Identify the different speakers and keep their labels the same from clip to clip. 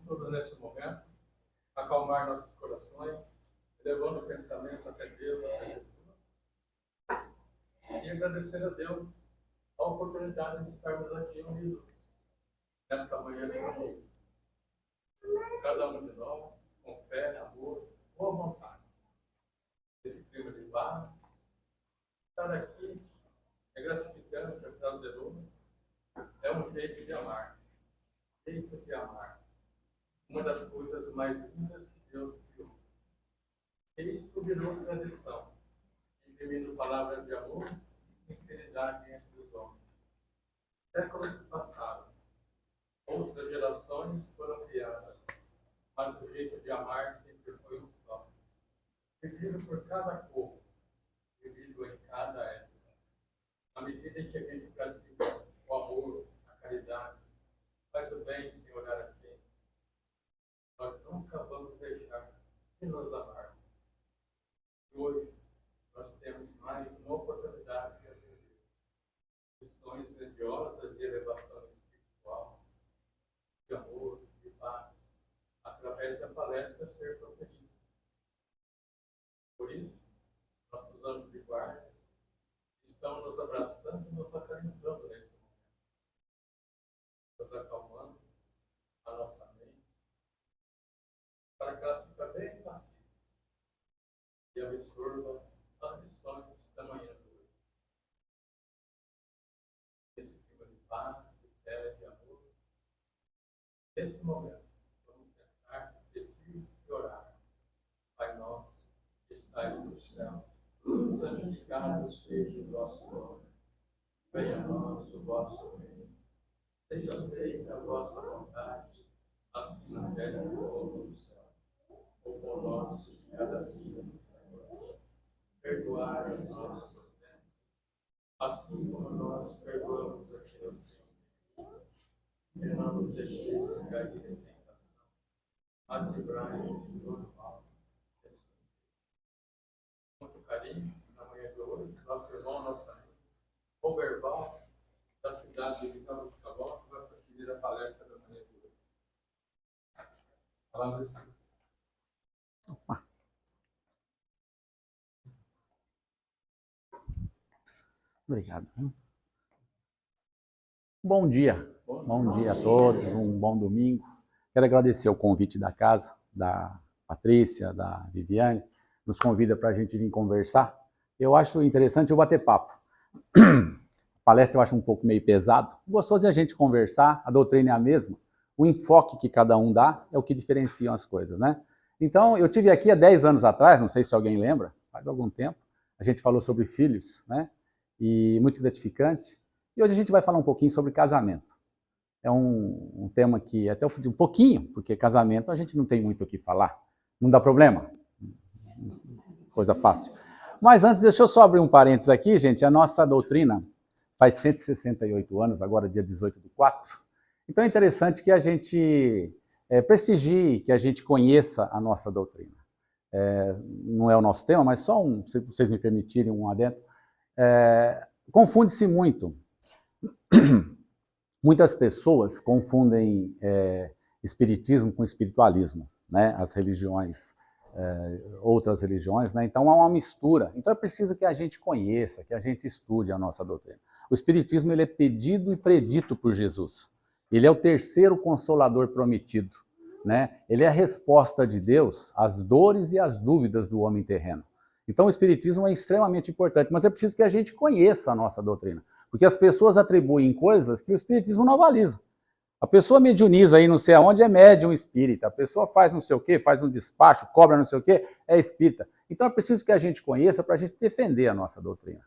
Speaker 1: todos nesse momento, acalmar nossos corações, levando o pensamento até Deus, até Jesus, e agradecer a Deus a oportunidade de estarmos aqui unidos nesta manhã de domingo. Cada um de nós, com fé, amor, boa vontade. Esse clima de paz, estar aqui é gratificante, é prazeroso, é um jeito de amar. Jeito de amar. Uma das coisas mais lindas que Deus criou. Cristo virou tradição, imprimindo palavras de amor e sinceridade entre os homens. Séculos se passaram, outras gerações foram criadas, mas o jeito de amar sempre foi um só. Vivido por cada povo, vivido em cada época. À medida em que a gente pratica o amor, a caridade, faz o bem sem olhar a quem, nós nunca vamos deixar de nos amar. E hoje, nós temos mais uma oportunidade de aprender lições grandiosas de elevação espiritual, de amor, de paz, através da palestra ser proferida. Por isso, nossos anjos de guarda estão nos abraçando e nos acarinhando nesse momento, nos acalmando a nossa mente, para que ela fique bem passiva e absorva as lições da manhã de hoje. Esse clima de paz, de fé, de amor. Nesse momento, vamos pensar, pedir e orar. Pai nosso, que estais no céu, santificado seja o vosso nome. Venha a nós o vosso reino. Seja feita a vossa vontade, assim na terra como no céu. O pão nosso de cada dia nos dai hoje. Perdoai os nossos ofensas, assim como nós perdoamos a quem nos tem ofendido. E não nos deixeis cair em tentação, mas livrai-nos de todo mal. Muito carinho, na manhã de hoje, nosso irmão, nossa amiga, o verbal da cidade de Vitória do Caboclo, vai presidir a palestra da manhã de hoje. Palavra de Deus.
Speaker 2: Obrigado. Bom dia. Bom dia a todos, um bom domingo. Quero agradecer o convite da casa, da Patrícia, da Viviane, nos convida para a gente vir conversar. Eu acho interessante o bater papo. A palestra eu acho um pouco meio pesado. Gostoso é a gente conversar, a doutrina é a mesma. O enfoque que cada um dá é o que diferencia as coisas, né? Então, eu tive aqui há 10 anos atrás, não sei se alguém lembra, faz algum tempo, a gente falou sobre filhos, né? E muito gratificante. E hoje a gente vai falar um pouquinho sobre casamento. É um tema que até eu um pouquinho, porque casamento a gente não tem muito o que falar. Não dá problema? Coisa fácil. Mas antes, deixa eu só abrir um parênteses aqui, gente. A nossa doutrina faz 168 anos, agora dia 18/4. Então é interessante que a gente prestigie, que a gente conheça a nossa doutrina. Não é o nosso tema, mas só se vocês me permitirem um adentro. Confunde-se muito. Muitas pessoas confundem espiritismo com espiritualismo, né? As religiões, outras religiões, né? Então há uma mistura. Então é preciso que a gente conheça, que a gente estude a nossa doutrina. O espiritismo ele é pedido e predito por Jesus. Ele é o terceiro consolador prometido, né? Ele é a resposta de Deus às dores e às dúvidas do homem terreno. Então o espiritismo é extremamente importante, mas é preciso que a gente conheça a nossa doutrina, porque as pessoas atribuem coisas que o espiritismo não avaliza. A pessoa mediuniza aí não sei aonde, é médium espírita. A pessoa faz não sei o quê, faz um despacho, cobra não sei o quê, é espírita. Então é preciso que a gente conheça para a gente defender a nossa doutrina.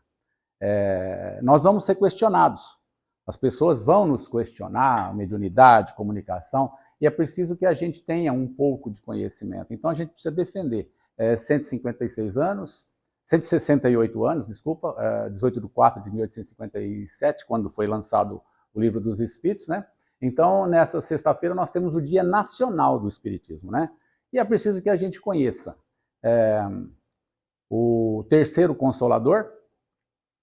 Speaker 2: Nós vamos ser questionados. As pessoas vão nos questionar, mediunidade, comunicação, e é preciso que a gente tenha um pouco de conhecimento. Então a gente precisa defender. 156 anos, 168 anos, desculpa, 18/4 de 1857, quando foi lançado o Livro dos Espíritos, né? Então, nessa sexta-feira, nós temos o Dia Nacional do Espiritismo, né? E é preciso que a gente conheça o terceiro Consolador,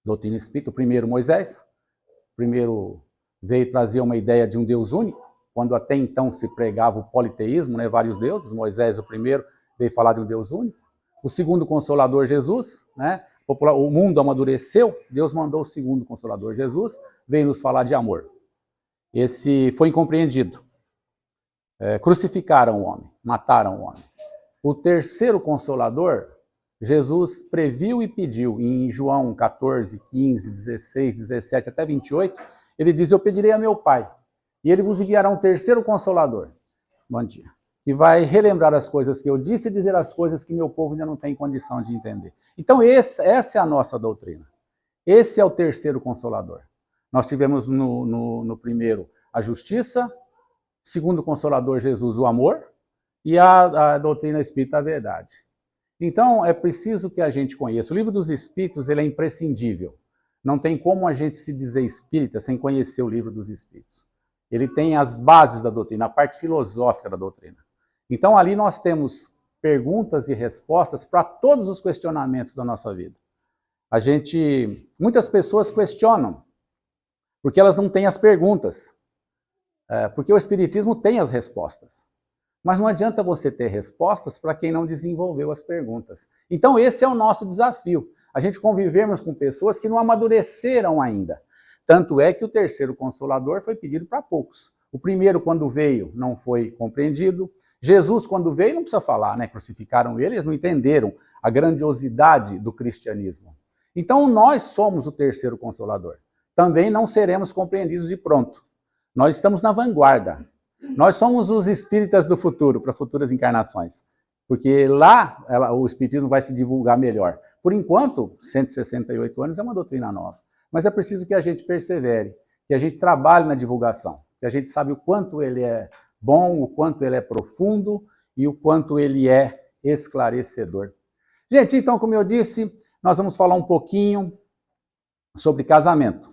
Speaker 2: doutrina espírita, o primeiro Moisés, o primeiro veio trazer uma ideia de um Deus único, quando até então se pregava o politeísmo, né, vários deuses. Moisés, o primeiro, veio falar de um Deus único. O segundo Consolador, Jesus, né? O mundo amadureceu, Deus mandou o segundo Consolador, Jesus, veio nos falar de amor. Esse foi incompreendido. Crucificaram o homem, mataram o homem. O terceiro Consolador, Jesus previu e pediu, em João 14, 15, 16, 17 até 28, ele diz: eu pedirei a meu Pai, e ele vos enviará um terceiro Consolador. Bom dia. Que vai relembrar as coisas que eu disse e dizer as coisas que meu povo ainda não tem condição de entender. Então essa é a nossa doutrina. Esse é o terceiro Consolador. Nós tivemos no primeiro a justiça, segundo Consolador Jesus o amor, e a doutrina espírita a verdade. Então é preciso que a gente conheça. O Livro dos Espíritos ele é imprescindível. Não tem como a gente se dizer espírita sem conhecer o Livro dos Espíritos. Ele tem as bases da doutrina, a parte filosófica da doutrina. Então ali nós temos perguntas e respostas para todos os questionamentos da nossa vida. Muitas pessoas questionam, porque elas não têm as perguntas. Porque o Espiritismo tem as respostas. Mas não adianta você ter respostas para quem não desenvolveu as perguntas. Então esse é o nosso desafio. A gente convivermos com pessoas que não amadureceram ainda. Tanto é que o terceiro Consolador foi pedido para poucos. O primeiro, quando veio, não foi compreendido. Jesus, quando veio, não precisa falar, né? Crucificaram ele, eles não entenderam a grandiosidade do cristianismo. Então nós somos o terceiro Consolador. Também não seremos compreendidos de pronto. Nós estamos na vanguarda. Nós somos os espíritas do futuro, para futuras encarnações. Porque lá o espiritismo vai se divulgar melhor. Por enquanto, 168 anos é uma doutrina nova. Mas é preciso que a gente persevere, que a gente trabalhe na divulgação, que a gente sabe o quanto ele é bom, o quanto ele é profundo e o quanto ele é esclarecedor. Gente, então, como eu disse, nós vamos falar um pouquinho sobre casamento.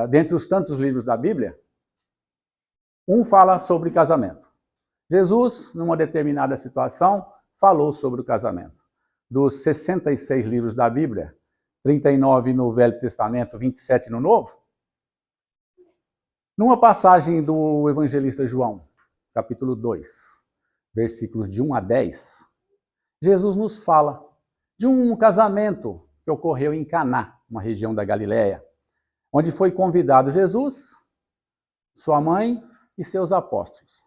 Speaker 2: Dentre os tantos livros da Bíblia, um fala sobre casamento. Jesus, numa determinada situação, falou sobre o casamento. Dos 66 livros da Bíblia, 39 no Velho Testamento, 27 no Novo, numa passagem do evangelista João, capítulo 2, versículos de 1 a 10, Jesus nos fala de um casamento que ocorreu em Caná, uma região da Galileia, onde foi convidado Jesus, sua mãe e seus apóstolos.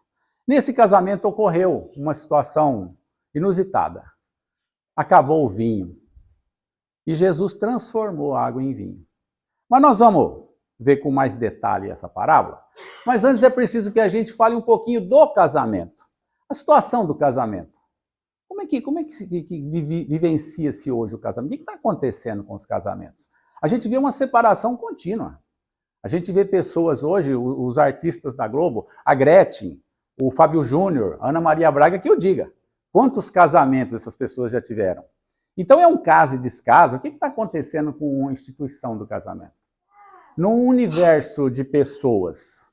Speaker 2: Nesse casamento ocorreu uma situação inusitada. Acabou o vinho e Jesus transformou a água em vinho. Mas nós vamos ver com mais detalhe essa parábola. Mas antes é preciso que a gente fale um pouquinho do casamento. A situação do casamento. Como é que vivencia-se hoje o casamento? O que está acontecendo com os casamentos? A gente vê uma separação contínua. A gente vê pessoas hoje, os artistas da Globo, a Gretchen, o Fábio Júnior, a Ana Maria Braga, que eu diga. Quantos casamentos essas pessoas já tiveram? Então é um caso e descaso. O que está acontecendo com a instituição do casamento? Num universo de pessoas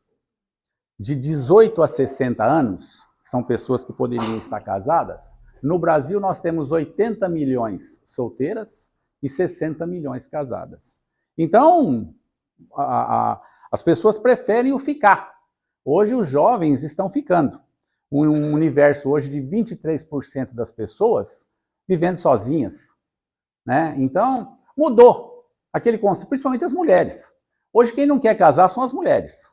Speaker 2: de 18 a 60 anos, que são pessoas que poderiam estar casadas, no Brasil nós temos 80 milhões solteiras e 60 milhões casadas. Então, as pessoas preferem o ficar. Hoje os jovens estão ficando. Um universo hoje de 23% das pessoas vivendo sozinhas, né? Então, mudou aquele conceito, principalmente as mulheres. Hoje quem não quer casar são as mulheres.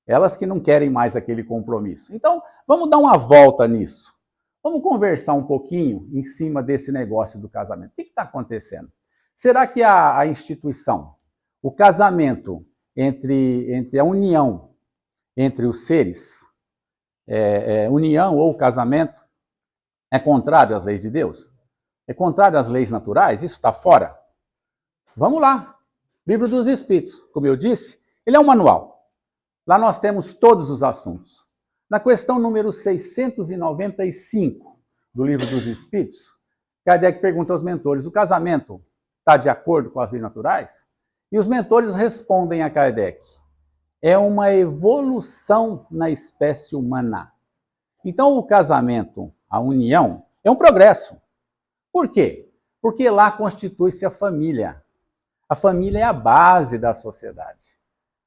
Speaker 2: Elas que não querem mais aquele compromisso. Então, vamos dar uma volta nisso. Vamos conversar um pouquinho em cima desse negócio do casamento. O que está acontecendo? Será que a instituição, o casamento entre a união entre os seres, união ou casamento, é contrário às leis de Deus? É contrário às leis naturais? Isso está fora? Vamos lá. Livro dos Espíritos, como eu disse, ele é um manual. Lá nós temos todos os assuntos. Na questão número 695 do Livro dos Espíritos, Kardec pergunta aos mentores, o casamento está de acordo com as leis naturais? E os mentores respondem a Kardec, é uma evolução na espécie humana. Então o casamento, a união, é um progresso. Por quê? Porque lá constitui-se a família. A família é a base da sociedade.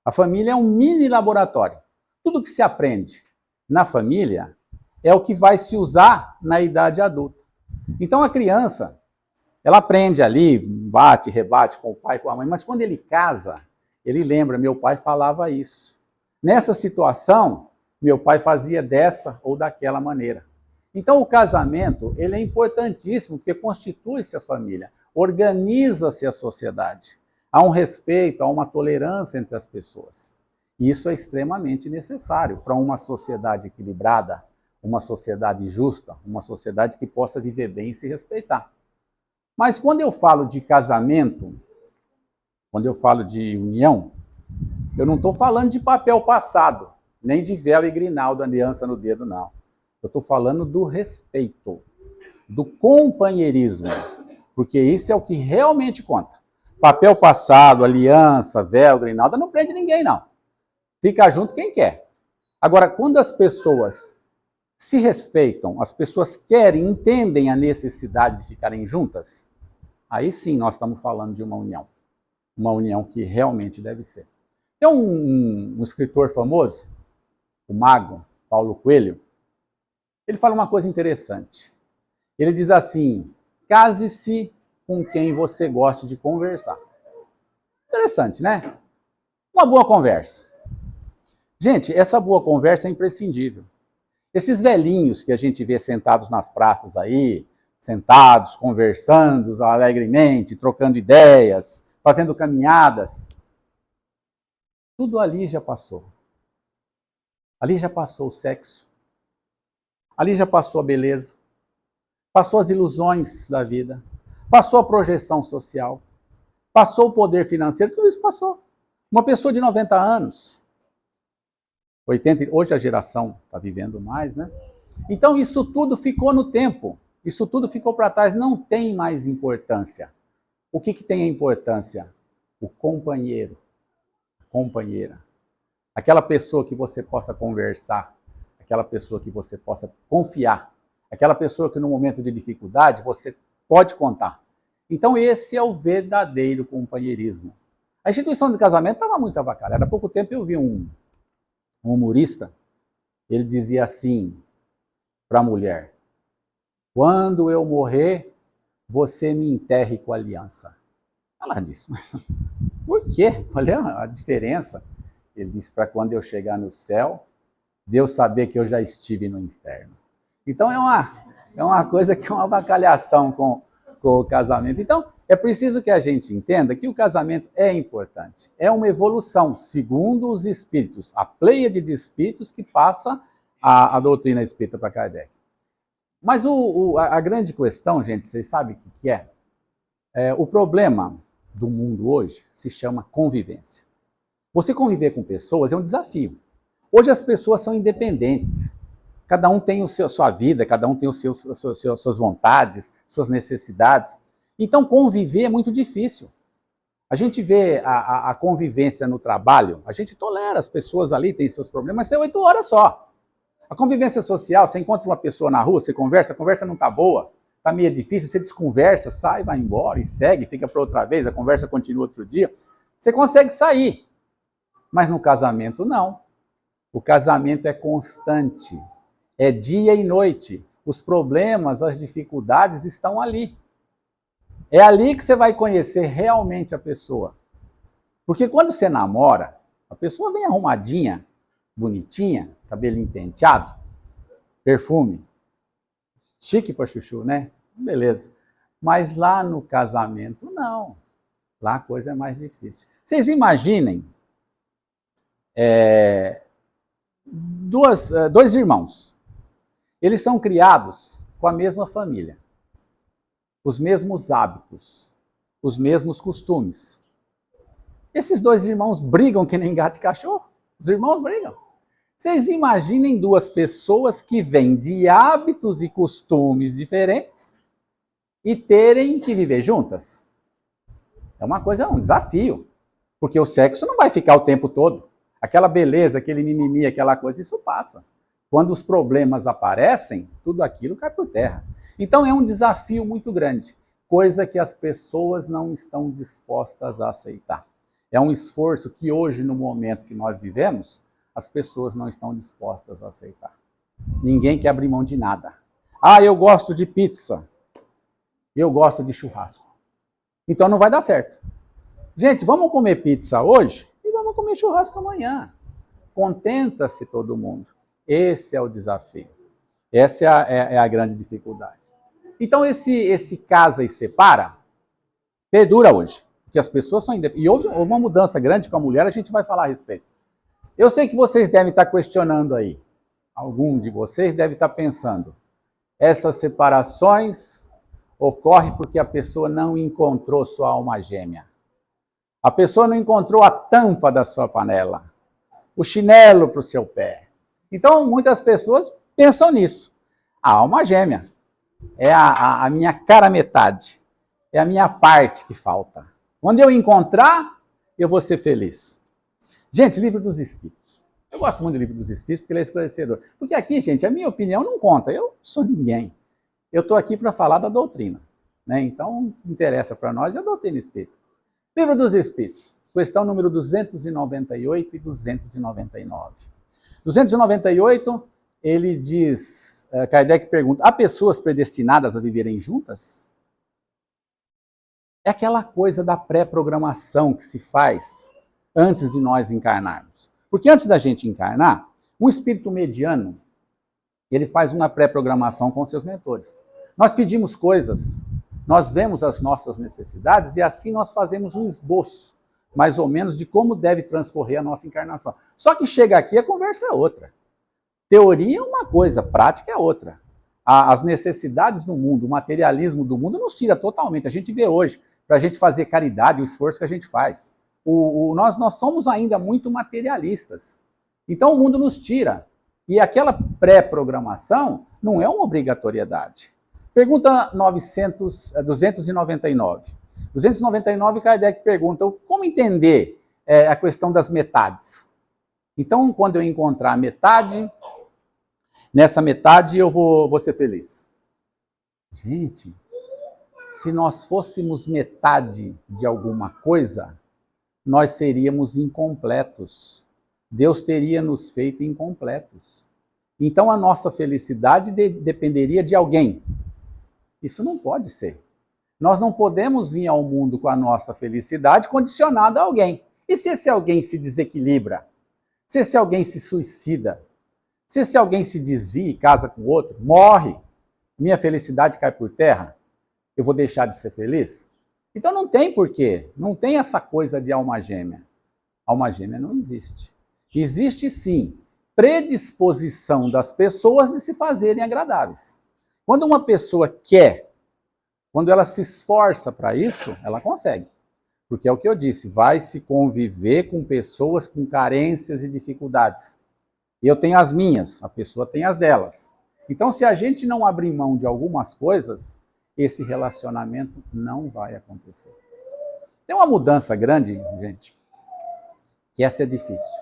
Speaker 2: A família é um mini laboratório. Tudo que se aprende na família é o que vai se usar na idade adulta. Então a criança, ela aprende ali, bate, rebate com o pai, com a mãe, mas quando ele casa, ele lembra, meu pai falava isso. Nessa situação, meu pai fazia dessa ou daquela maneira. Então o casamento, ele é importantíssimo, porque constitui-se a família, organiza-se a sociedade. Há um respeito, há uma tolerância entre as pessoas. E isso é extremamente necessário para uma sociedade equilibrada, uma sociedade justa, uma sociedade que possa viver bem e se respeitar. Mas quando eu falo de casamento, quando eu falo de união, eu não estou falando de papel passado, nem de véu e grinaldo, aliança no dedo, não. Eu estou falando do respeito, do companheirismo, porque isso é o que realmente conta. Papel passado, aliança, véu, grinalda, não prende ninguém, não. Fica junto quem quer. Agora, quando as pessoas se respeitam, as pessoas querem, entendem a necessidade de ficarem juntas, aí sim nós estamos falando de uma união que realmente deve ser. Tem um escritor famoso, o mago Paulo Coelho, ele fala uma coisa interessante. Ele diz assim, case-se com quem você goste de conversar. Interessante, né? Uma boa conversa. Gente, essa boa conversa é imprescindível. Esses velhinhos que a gente vê sentados nas praças aí, sentados, conversando alegremente, trocando ideias, fazendo caminhadas, tudo ali já passou. Ali já passou o sexo. Ali já passou a beleza. Passou as ilusões da vida. Passou a projeção social. Passou o poder financeiro, tudo isso passou. Uma pessoa de 90 anos, 80, hoje a geração está vivendo mais, né? Então isso tudo ficou no tempo, isso tudo ficou para trás, não tem mais importância. O que tem a importância? O companheiro, companheira. Aquela pessoa que você possa conversar, aquela pessoa que você possa confiar, aquela pessoa que no momento de dificuldade você pode contar. Então esse é o verdadeiro companheirismo. A instituição de casamento estava muito avacalhada. Há pouco tempo eu vi um humorista, ele dizia assim para a mulher, quando eu morrer, você me enterre com aliança. Ela disse, mas por quê? Qual é a diferença? Ele disse, para quando eu chegar no céu, Deus saber que eu já estive no inferno. Então é uma coisa que é uma avacalhação com o casamento. Então, é preciso que a gente entenda que o casamento é importante. É uma evolução, segundo os espíritos, a pleiade de espíritos que passa a doutrina espírita para Kardec. Mas a grande questão, gente, vocês sabem o que é? O problema do mundo hoje se chama convivência. Você conviver com pessoas é um desafio. Hoje as pessoas são independentes. Cada um tem sua vida, cada um tem suas vontades, suas necessidades. Então, conviver é muito difícil. A gente vê a convivência no trabalho, a gente tolera, as pessoas ali têm seus problemas, mas é 8 horas só. A convivência social, você encontra uma pessoa na rua, você conversa, a conversa não está boa, está meio difícil, você desconversa, sai, vai embora e segue, fica para outra vez, a conversa continua outro dia. Você consegue sair, mas no casamento não. O casamento é constante, é dia e noite. Os problemas, as dificuldades estão ali. É ali que você vai conhecer realmente a pessoa. Porque quando você namora, a pessoa vem arrumadinha, bonitinha, cabelinho penteado, perfume, chique para chuchu, né? Beleza. Mas lá no casamento, não. Lá a coisa é mais difícil. Vocês imaginem dois irmãos. Eles são criados com a mesma família, os mesmos hábitos, os mesmos costumes. Esses dois irmãos brigam que nem gato e cachorro. Os irmãos brigam. Vocês imaginem duas pessoas que vêm de hábitos e costumes diferentes e terem que viver juntas? É uma coisa, um desafio. Porque o sexo não vai ficar o tempo todo. Aquela beleza, aquele mimimi, aquela coisa, isso passa. Quando os problemas aparecem, tudo aquilo cai por terra. Então é um desafio muito grande, coisa que as pessoas não estão dispostas a aceitar. É um esforço que hoje, no momento que nós vivemos, as pessoas não estão dispostas a aceitar. Ninguém quer abrir mão de nada. Ah, eu gosto de pizza. Eu gosto de churrasco. Então não vai dar certo. Gente, vamos comer pizza hoje e vamos comer churrasco amanhã. Contenta-se todo mundo. Esse é o desafio. Essa é a grande dificuldade. Então esse casa e separa perdura hoje. Porque as pessoas são independentes. E houve uma mudança grande com a mulher, a gente vai falar a respeito. Eu sei que vocês devem estar questionando aí. Algum de vocês deve estar pensando. Essas separações ocorrem porque a pessoa não encontrou sua alma gêmea. A pessoa não encontrou a tampa da sua panela. O chinelo para o seu pé. Então, muitas pessoas pensam nisso. A alma gêmea é a minha cara metade. É a minha parte que falta. Quando eu encontrar, eu vou ser feliz. Gente, Livro dos Espíritos. Eu gosto muito do Livro dos Espíritos porque ele é esclarecedor. Porque aqui, gente, a minha opinião não conta. Eu sou ninguém. Eu estou aqui para falar da doutrina. Né? Então, o que interessa para nós é a doutrina espírita. Livro dos Espíritos. Questão número 298 e 299. 298, ele diz, Kardec pergunta, há pessoas predestinadas a viverem juntas? É aquela coisa da pré-programação que se faz antes de nós encarnarmos. Porque antes da gente encarnar, um espírito mediano, ele faz uma pré-programação com seus mentores. Nós pedimos coisas, nós vemos as nossas necessidades e assim nós fazemos um esboço, mais ou menos, de como deve transcorrer a nossa encarnação. Só que chega aqui, a conversa é outra. Teoria é uma coisa, prática é outra. As necessidades do mundo, o materialismo do mundo nos tira totalmente. A gente vê hoje, para a gente fazer caridade, o esforço que a gente faz. Nós somos ainda muito materialistas. Então o mundo nos tira. E aquela pré-programação não é uma obrigatoriedade. Pergunta 299. 299, Kardec pergunta, como entender a questão das metades? Então, quando eu encontrar a metade, nessa metade eu vou ser feliz. Gente, se nós fôssemos metade de alguma coisa, nós seríamos incompletos. Deus teria nos feito incompletos. Então a nossa felicidade dependeria de alguém. Isso não pode ser. Nós não podemos vir ao mundo com a nossa felicidade condicionada a alguém. E se esse alguém se desequilibra? Se esse alguém se suicida? Se esse alguém se desvia e casa com outro, morre, minha felicidade cai por terra? Eu vou deixar de ser feliz? Então não tem porquê. Não tem essa coisa de alma gêmea. Alma gêmea não existe. Existe sim predisposição das pessoas de se fazerem agradáveis. Quando uma pessoa quer, quando ela se esforça para isso, ela consegue. Porque é o que eu disse, vai se conviver com pessoas com carências e dificuldades. Eu tenho as minhas, a pessoa tem as delas. Então, se a gente não abrir mão de algumas coisas, esse relacionamento não vai acontecer. Tem uma mudança grande, gente, que essa é difícil.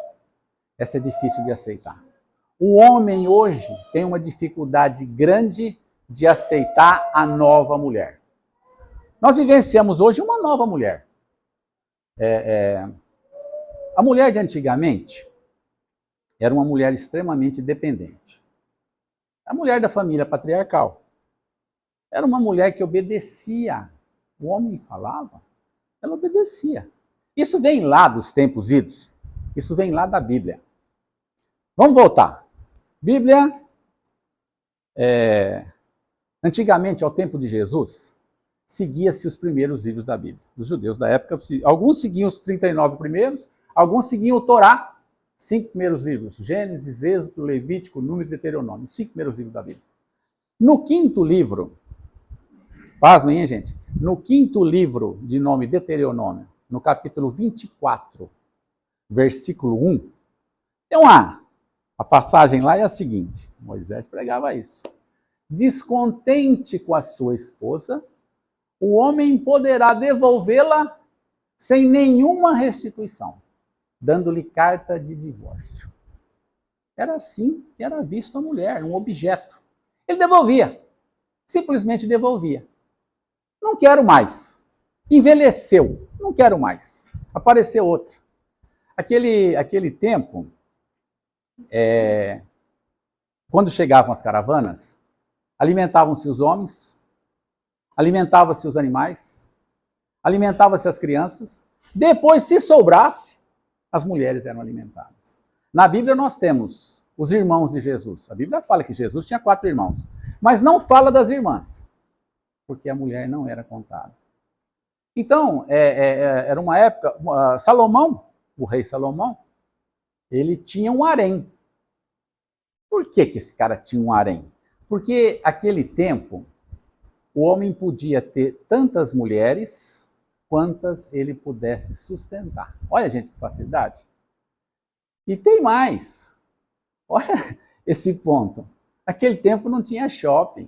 Speaker 2: Essa é difícil de aceitar. O homem hoje tem uma dificuldade grande de aceitar a nova mulher. Nós vivenciamos hoje uma nova mulher. A mulher de antigamente era uma mulher extremamente dependente. A mulher da família patriarcal. Era uma mulher que obedecia. O homem falava, ela obedecia. Isso vem lá dos tempos idos. Isso vem lá da Bíblia. Vamos voltar. Bíblia, antigamente, ao tempo de Jesus, seguia-se os primeiros livros da Bíblia. Os judeus da época, alguns seguiam os 39 primeiros, alguns seguiam o Torá, 5 primeiros livros, Gênesis, Êxodo, Levítico, Número e Deuteronômio, 5 primeiros livros da Bíblia. No 5º livro, pasmem, hein, gente? No 5º livro, de nome Deuteronômio, no capítulo 24, versículo 1, tem a passagem lá é a seguinte, Moisés pregava isso. Descontente com a sua esposa, o homem poderá devolvê-la sem nenhuma restituição, dando-lhe carta de divórcio. Era assim que era visto a mulher, um objeto. Ele devolvia, simplesmente devolvia. Não quero mais. Envelheceu, não quero mais. Apareceu outra. Aquele tempo, Quando chegavam as caravanas, alimentavam-se os homens, alimentavam-se os animais, alimentavam-se as crianças, depois, se sobrasse, as mulheres eram alimentadas. Na Bíblia nós temos os irmãos de Jesus. A Bíblia fala que Jesus tinha 4 irmãos, mas não fala das irmãs, porque a mulher não era contada. Então, era uma época, Salomão, o rei Salomão, ele tinha um harém. Por que esse cara tinha um harém? Porque naquele tempo, o homem podia ter tantas mulheres quantas ele pudesse sustentar. Olha, gente, que facilidade. E tem mais. Olha esse ponto. Naquele tempo não tinha shopping.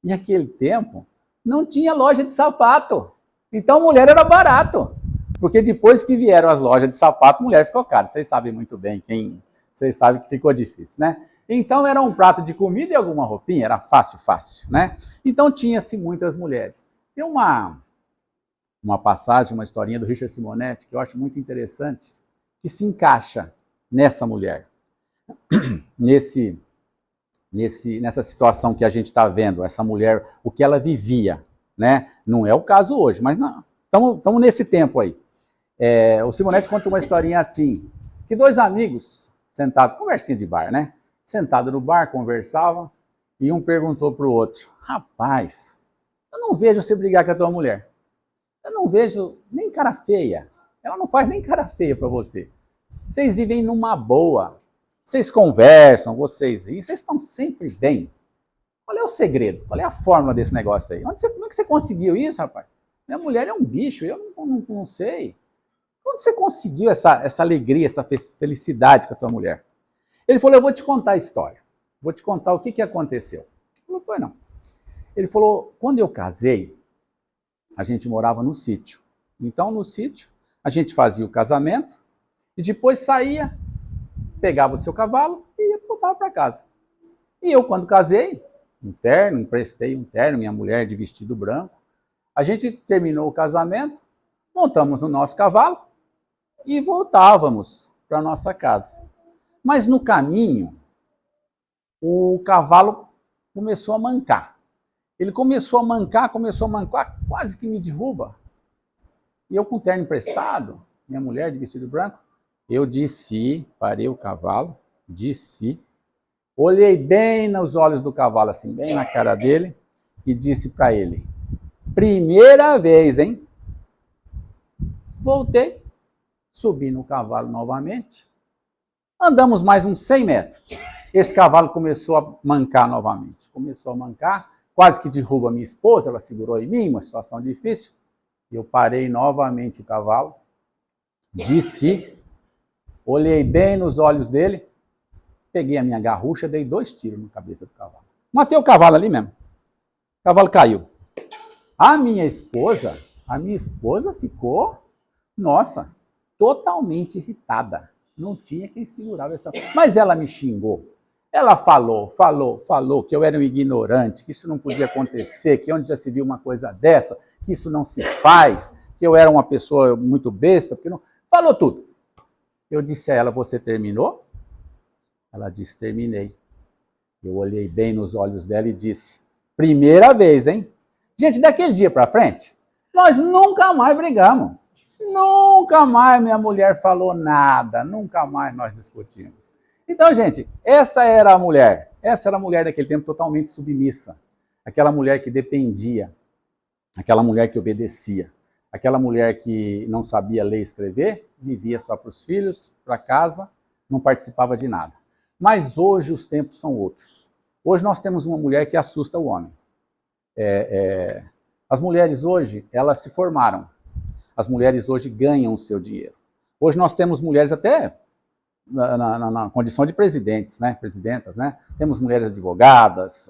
Speaker 2: E naquele tempo não tinha loja de sapato. Então, mulher era barato. Porque depois que vieram as lojas de sapato, mulher ficou cara. Vocês sabem muito bem, vocês sabem que ficou difícil, né? Então, era um prato de comida e alguma roupinha, era fácil, né? Então, tinha-se muitas mulheres. Tem uma passagem, uma historinha do Richard Simonetti, que eu acho muito interessante, que se encaixa nessa mulher. Nessa situação que a gente está vendo, essa mulher, o que ela vivia, né? Não é o caso hoje, mas estamos nesse tempo aí. O Simonetti conta uma historinha assim, que 2 amigos sentados, conversinha de bar, né? Sentados no bar, conversavam, e um perguntou para o outro, rapaz, eu não vejo você brigar com a tua mulher. Eu não vejo nem cara feia. Ela não faz nem cara feia para você. Vocês vivem numa boa. Vocês conversam, vocês estão sempre bem. Qual é o segredo? Qual é a fórmula desse negócio aí? Como é que você conseguiu isso, rapaz? Minha mulher é um bicho, eu não sei. Onde você conseguiu essa alegria, essa felicidade com a tua mulher? Ele falou, eu vou te contar a história. Vou te contar o que aconteceu. Ele falou, pois não. Ele falou, quando eu casei, a gente morava no sítio. Então, no sítio, a gente fazia o casamento e depois saía, pegava o seu cavalo e voltava para casa. E eu, quando casei, emprestei um terno, minha mulher de vestido branco, a gente terminou o casamento, montamos o nosso cavalo e voltávamos para a nossa casa. Mas no caminho, o cavalo começou a mancar. Ele começou a mancar, quase que me derruba. E eu com o terno emprestado, minha mulher de vestido branco, eu desci, parei o cavalo, desci, olhei bem nos olhos do cavalo, assim, bem na cara dele, e disse para ele, primeira vez, hein? Voltei, subi no cavalo novamente, andamos mais uns 100 metros. Esse cavalo começou a mancar novamente. Começou a mancar, quase que derruba a minha esposa, ela segurou em mim, uma situação difícil. Eu parei novamente o cavalo, desci, olhei bem nos olhos dele, peguei a minha garrucha, dei 2 tiros na cabeça do cavalo. Matei o cavalo ali mesmo. O cavalo caiu. A minha esposa ficou, nossa, totalmente irritada. Não tinha quem segurava essa... Mas ela me xingou. Ela falou que eu era um ignorante, que isso não podia acontecer, que onde já se viu uma coisa dessa, que isso não se faz, que eu era uma pessoa muito besta, porque não... Falou tudo. Eu disse a ela, você terminou? Ela disse, terminei. Eu olhei bem nos olhos dela e disse, primeira vez, hein? Gente, daquele dia para frente, nós nunca mais brigamos. Nunca mais minha mulher falou nada, nunca mais nós discutimos. Então, gente, essa era a mulher daquele tempo totalmente submissa, aquela mulher que dependia, aquela mulher que obedecia, aquela mulher que não sabia ler e escrever, vivia só para os filhos, para casa, não participava de nada. Mas hoje os tempos são outros. Hoje nós temos uma mulher que assusta o homem. As mulheres hoje, elas se formaram. As mulheres hoje ganham o seu dinheiro. Hoje nós temos mulheres até na condição de presidentes, né? Presidentas, né? Temos mulheres advogadas,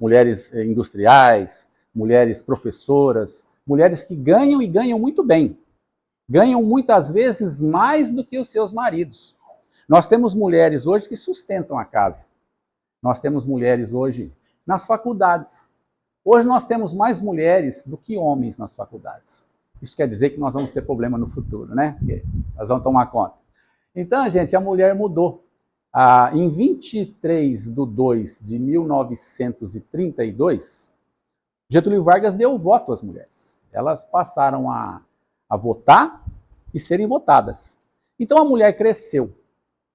Speaker 2: mulheres industriais, mulheres professoras, mulheres que ganham e ganham muito bem. Ganham muitas vezes mais do que os seus maridos. Nós temos mulheres hoje que sustentam a casa. Nós temos mulheres hoje nas faculdades. Hoje nós temos mais mulheres do que homens nas faculdades. Isso quer dizer que nós vamos ter problema no futuro, né? Porque nós vamos tomar conta. Então, gente, a mulher mudou. Em 23/2/1932, Getúlio Vargas deu voto às mulheres. Elas passaram a votar e serem votadas. Então a mulher cresceu.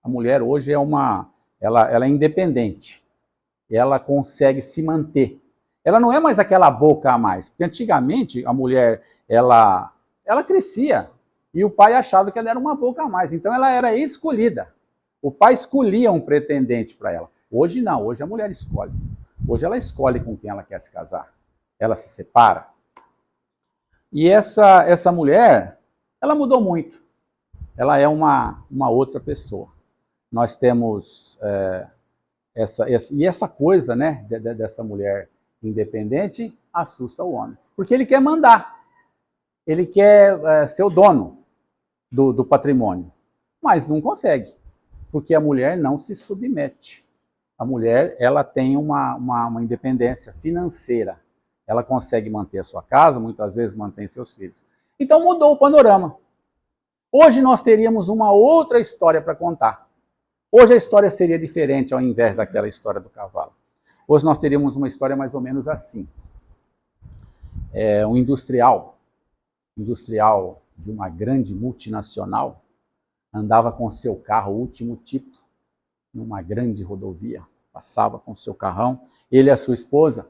Speaker 2: A mulher hoje ela é independente. Ela consegue se manter. Ela não é mais aquela boca a mais. Porque antigamente a mulher ela crescia e o pai achava que ela era uma boca a mais. Então ela era escolhida. O pai escolhia um pretendente para ela. Hoje não, hoje a mulher escolhe. Hoje ela escolhe com quem ela quer se casar. Ela se separa. E essa mulher, ela mudou muito. Ela é uma outra pessoa. Nós temos essa coisa, né, dessa mulher independente assusta o homem. Porque ele quer mandar. Ele quer ser o dono do patrimônio. Mas não consegue. Porque a mulher não se submete. A mulher, ela tem uma independência financeira. Ela consegue manter a sua casa, muitas vezes mantém seus filhos. Então mudou o panorama. Hoje nós teríamos uma outra história para contar. Hoje a história seria diferente ao invés daquela história do cavalo. Hoje nós teríamos uma história mais ou menos assim. Um industrial de uma grande multinacional andava com seu carro último tipo numa grande rodovia. Passava com seu carrão, ele e a sua esposa,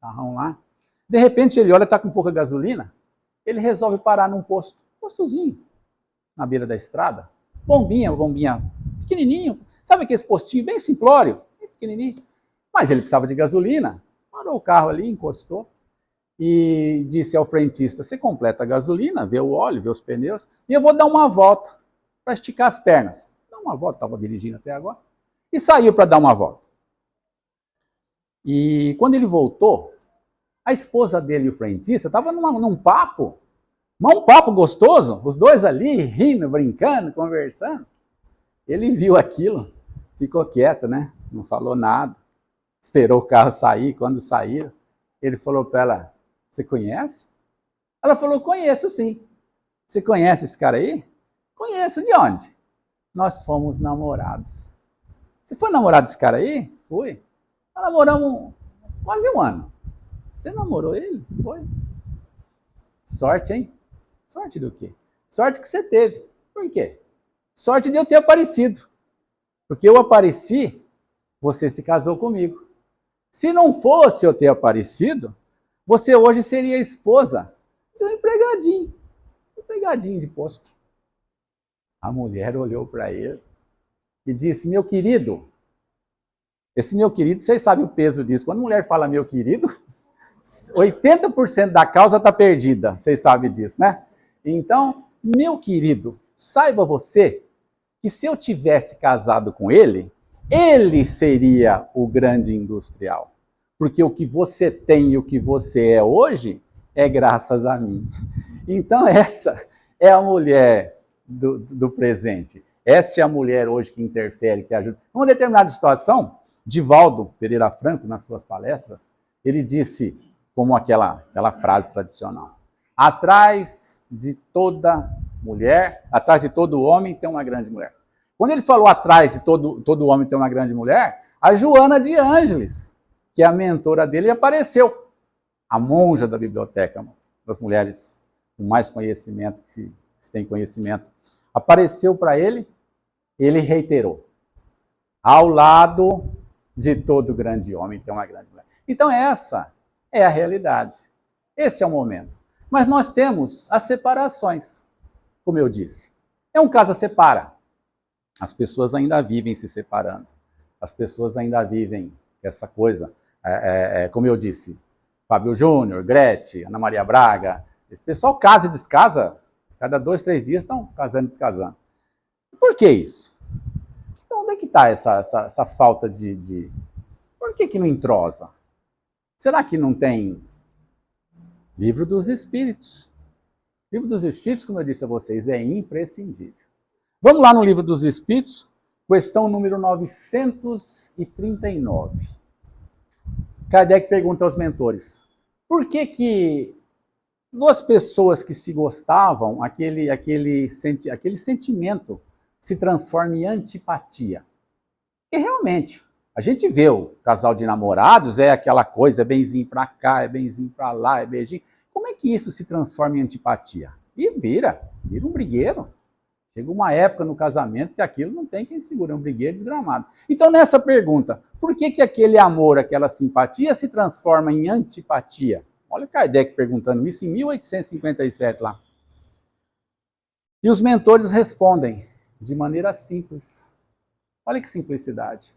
Speaker 2: carrão lá. De repente ele olha, está com pouca gasolina, ele resolve parar num postozinho, na beira da estrada. Bombinha pequenininho. Sabe aquele postinho bem simplório, bem pequenininho? Mas ele precisava de gasolina. Parou o carro ali, encostou e disse ao frentista, você completa a gasolina, vê o óleo, vê os pneus, e eu vou dar uma volta para esticar as pernas. Dá uma volta, estava dirigindo até agora. E saiu para dar uma volta. E quando ele voltou, a esposa dele e o frentista estavam num papo, mas um papo gostoso, os dois ali rindo, brincando, conversando. Ele viu aquilo, ficou quieto, né? Não falou nada. Esperou o carro sair. Quando saiu, ele falou para ela, você conhece? Ela falou, conheço sim. Você conhece esse cara aí? Conheço. De onde? Nós fomos namorados. Você foi namorado desse cara aí? Fui. Nós namoramos quase um ano. Você namorou ele? Foi. Sorte, hein? Sorte do quê? Sorte que você teve. Por quê? Sorte de eu ter aparecido. Porque eu apareci, você se casou comigo. Se não fosse eu ter aparecido, você hoje seria esposa de um empregadinho de posto. A mulher olhou para ele e disse, meu querido, esse meu querido, vocês sabem o peso disso. Quando a mulher fala meu querido, 80% da causa está perdida. Vocês sabem disso, né? Então, meu querido, saiba você que se eu tivesse casado com ele, ele seria o grande industrial. Porque o que você tem e o que você é hoje é graças a mim. Então essa é a mulher do presente. Essa é a mulher hoje que interfere, que ajuda. Numa determinada situação, Divaldo Pereira Franco, nas suas palestras, ele disse, como aquela frase tradicional, atrás de toda mulher, atrás de todo homem tem uma grande mulher. Quando ele falou atrás de todo homem tem uma grande mulher, a Joana de Ângeles, que é a mentora dele, apareceu. A monja da biblioteca, das mulheres com mais conhecimento, que se tem conhecimento, apareceu para ele, ele reiterou. Ao lado de todo grande homem tem uma grande mulher. Então essa é a realidade. Esse é o momento. Mas nós temos as separações, como eu disse. É um caso a separa. As pessoas ainda vivem se separando. As pessoas ainda vivem essa coisa, como eu disse, Fábio Júnior, Gretchen, Ana Maria Braga, esse pessoal casa e descasa, cada 2, 3 dias estão casando e descasando. Por que isso? Então, onde é que está essa falta de... Por que não entrosa? Será que não tem Livro dos Espíritos? Livro dos Espíritos, como eu disse a vocês, é imprescindível. Vamos lá no Livro dos Espíritos, questão número 939. Kardec pergunta aos mentores, por que duas pessoas que se gostavam, aquele sentimento se transforma em antipatia? Porque realmente, a gente vê o casal de namorados, é aquela coisa, é benzinho pra cá, é benzinho pra lá, é beijinho. Como é que isso se transforma em antipatia? E vira um brigueiro. Chega uma época no casamento que aquilo não tem quem segura, é um brigueiro desgramado. Então, nessa pergunta, por que aquele amor, aquela simpatia se transforma em antipatia? Olha Kardec perguntando isso em 1857 lá. E os mentores respondem de maneira simples. Olha que simplicidade.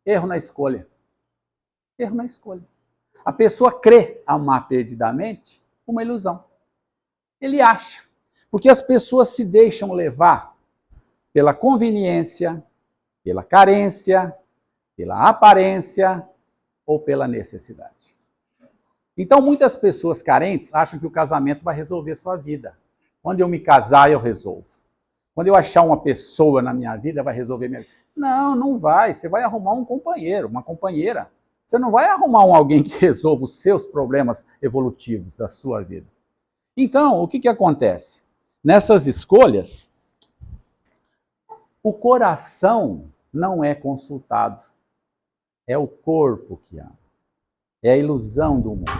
Speaker 2: Erro na escolha. Erro na escolha. A pessoa crê amar perdidamente uma ilusão. Ele acha. Porque as pessoas se deixam levar pela conveniência, pela carência, pela aparência ou pela necessidade. Então, muitas pessoas carentes acham que o casamento vai resolver sua vida. Quando eu me casar, eu resolvo. Quando eu achar uma pessoa na minha vida, vai resolver minha vida. Não, não vai. Você vai arrumar um companheiro, uma companheira. Você não vai arrumar alguém que resolva os seus problemas evolutivos da sua vida. Então, o que acontece? Nessas escolhas, o coração não é consultado. É o corpo que ama. É a ilusão do mundo.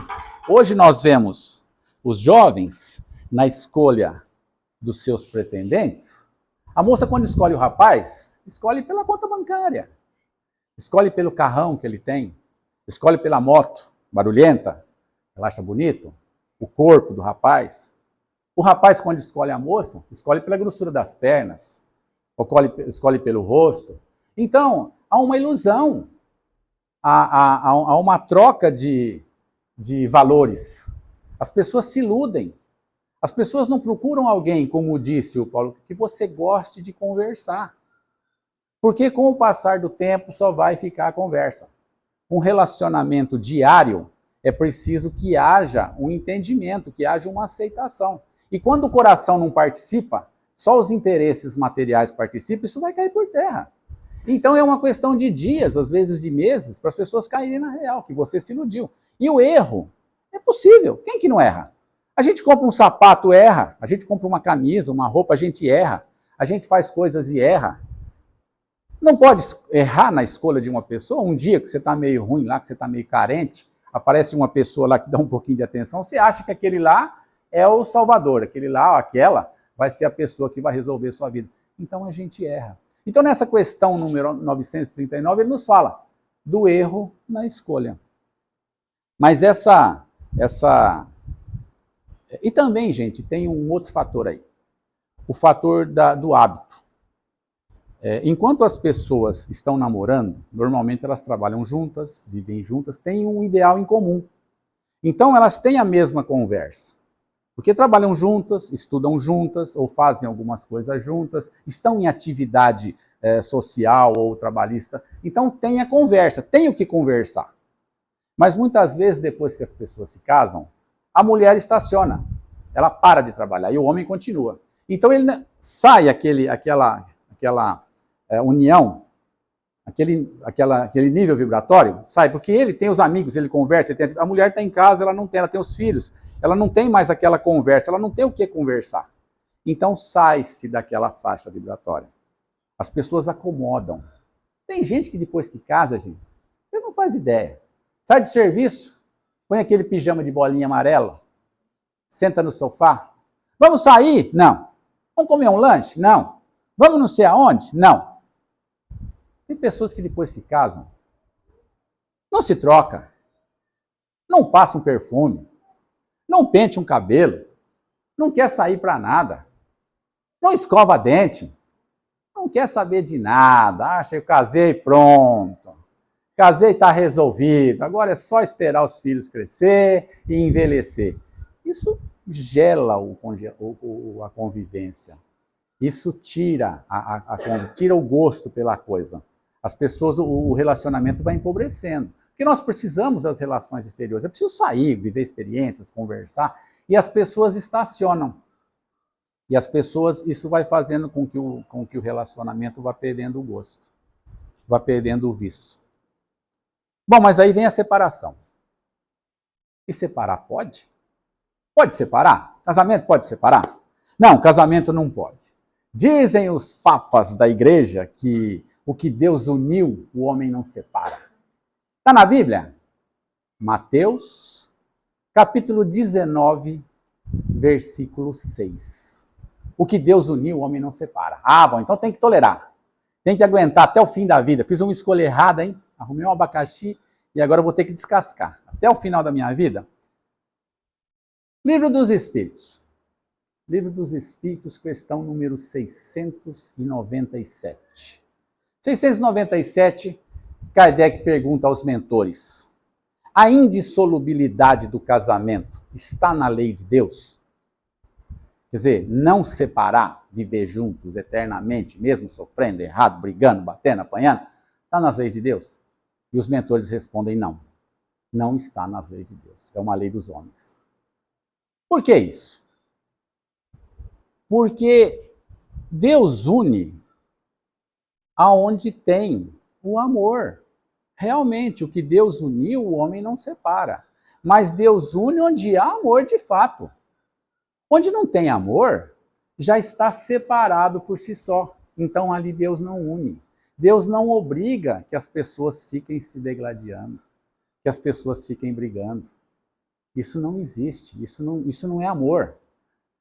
Speaker 2: Hoje nós vemos os jovens na escolha dos seus pretendentes. A moça, quando escolhe o rapaz, escolhe pela conta bancária. Escolhe pelo carrão que ele tem. Escolhe pela moto barulhenta, ela acha bonito. O corpo do rapaz. O rapaz, quando escolhe a moça, escolhe pela grossura das pernas, escolhe pelo rosto. Então, há uma ilusão, há uma troca de valores. As pessoas se iludem. As pessoas não procuram alguém, como disse o Paulo, que você goste de conversar. Porque com o passar do tempo só vai ficar a conversa. Um relacionamento diário é preciso que haja um entendimento, que haja uma aceitação. E quando o coração não participa, só os interesses materiais participam, isso vai cair por terra. Então é uma questão de dias, às vezes de meses, para as pessoas caírem na real, que você se iludiu. E o erro é possível. Quem que não erra? A gente compra um sapato, erra. A gente compra uma camisa, uma roupa, a gente erra. A gente faz coisas e erra. Não pode errar na escolha de uma pessoa. Um dia que você está meio ruim lá, que você está meio carente, aparece uma pessoa lá que dá um pouquinho de atenção, você acha que aquele lá é o salvador, aquele lá ou aquela vai ser a pessoa que vai resolver a sua vida. Então a gente erra. Então nessa questão número 939, ele nos fala do erro na escolha. Mas E também, gente, tem um outro fator aí. O fator do hábito. Enquanto as pessoas estão namorando, normalmente elas trabalham juntas, vivem juntas, têm um ideal em comum. Então elas têm a mesma conversa. Porque trabalham juntas, estudam juntas, ou fazem algumas coisas juntas, estão em atividade social ou trabalhista. Então tem a conversa, tem o que conversar. Mas muitas vezes, depois que as pessoas se casam, a mulher estaciona, ela para de trabalhar e o homem continua. Então ele sai aquela união, aquele nível vibratório, sai, porque ele tem os amigos, ele conversa, a mulher está em casa, ela não tem, ela tem os filhos, ela não tem mais aquela conversa, ela não tem o que conversar. Então sai-se daquela faixa vibratória. As pessoas acomodam. Tem gente que depois que casa, gente, você não faz ideia. Sai do serviço, põe aquele pijama de bolinha amarela, senta no sofá. Vamos sair? Não. Vamos comer um lanche? Não. Vamos não sei aonde? Não. Tem pessoas que depois se casam, não se troca, não passa um perfume, não pente um cabelo, não quer sair para nada, não escova dente, não quer saber de nada, acha que eu casei, pronto. Casei, está resolvido, agora é só esperar os filhos crescer e envelhecer. Isso gela a convivência. Isso tira o gosto pela coisa. As pessoas, o relacionamento vai empobrecendo. Porque nós precisamos das relações exteriores. É preciso sair, viver experiências, conversar. E as pessoas estacionam. E as pessoas, isso vai fazendo com que o relacionamento vá perdendo o gosto. Vá perdendo o vício. Bom, mas aí vem a separação. E separar pode? Pode separar? Casamento pode separar? Não, casamento não pode. Dizem os papas da igreja que O que Deus uniu, o homem não separa. Está na Bíblia? Mateus, capítulo 19, versículo 6. O que Deus uniu, o homem não separa. Ah, bom, então tem que tolerar. Tem que aguentar até o fim da vida. Fiz uma escolha errada, hein? Arrumei um abacaxi e agora eu vou ter que descascar. Até o final da minha vida. Livro dos Espíritos. Livro dos Espíritos, questão número 697. 697, Kardec pergunta aos mentores: a indissolubilidade do casamento está na lei de Deus? Quer dizer, não separar, viver juntos eternamente, mesmo sofrendo, errado, brigando, batendo, apanhando, está nas leis de Deus? E os mentores respondem: não, não está nas leis de Deus, é uma lei dos homens. Por que isso? Porque Deus une aonde tem o amor. Realmente, o que Deus uniu, o homem não separa. Mas Deus une onde há amor de fato. Onde não tem amor, já está separado por si só. Então ali Deus não une. Deus não obriga que as pessoas fiquem se degladiando, que as pessoas fiquem brigando. Isso não existe, isso não é amor.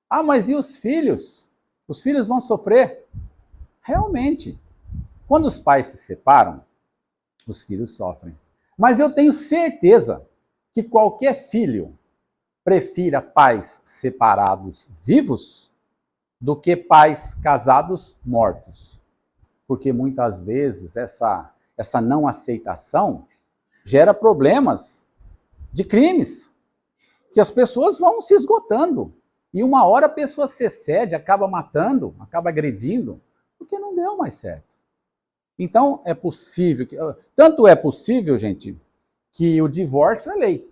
Speaker 2: Ah, mas e os filhos? Os filhos vão sofrer? Realmente. Quando os pais se separam, os filhos sofrem. Mas eu tenho certeza que qualquer filho prefira pais separados vivos do que pais casados mortos. Porque muitas vezes essa não aceitação gera problemas de crimes, que as pessoas vão se esgotando. E uma hora a pessoa se excede, acaba matando, acaba agredindo, porque não deu mais certo. Então é possível, tanto é possível, gente, que o divórcio é lei.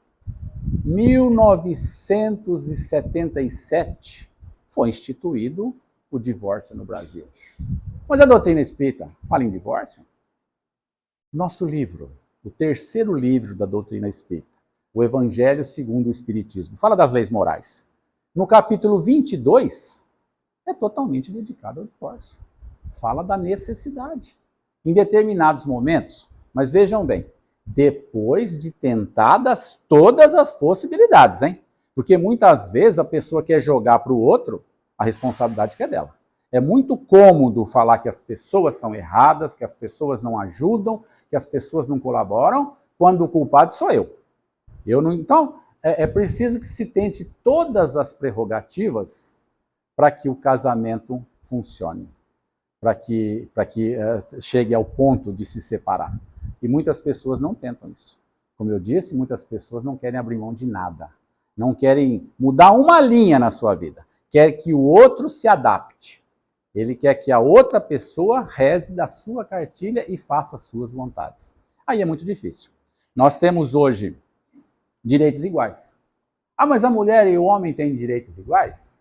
Speaker 2: 1977 foi instituído o divórcio no Brasil. Mas a doutrina espírita fala em divórcio? Nosso livro, o terceiro livro da doutrina espírita, o Evangelho segundo o Espiritismo, fala das leis morais. No capítulo 22, é totalmente dedicado ao divórcio. Fala da necessidade. Em determinados momentos, mas vejam bem, depois de tentadas todas as possibilidades, hein? Porque muitas vezes a pessoa quer jogar para o outro a responsabilidade que é dela. É muito cômodo falar que as pessoas são erradas, que as pessoas não ajudam, que as pessoas não colaboram, quando o culpado sou eu. Então, é preciso que se tente todas as prerrogativas para que o casamento funcione, para que chegue ao ponto de se separar. E muitas pessoas não tentam isso. Como eu disse, muitas pessoas não querem abrir mão de nada. Não querem mudar uma linha na sua vida. Quer que o outro se adapte. Ele quer que a outra pessoa reze da sua cartilha e faça as suas vontades. Aí é muito difícil. Nós temos hoje direitos iguais. Ah, mas a mulher e o homem têm direitos iguais?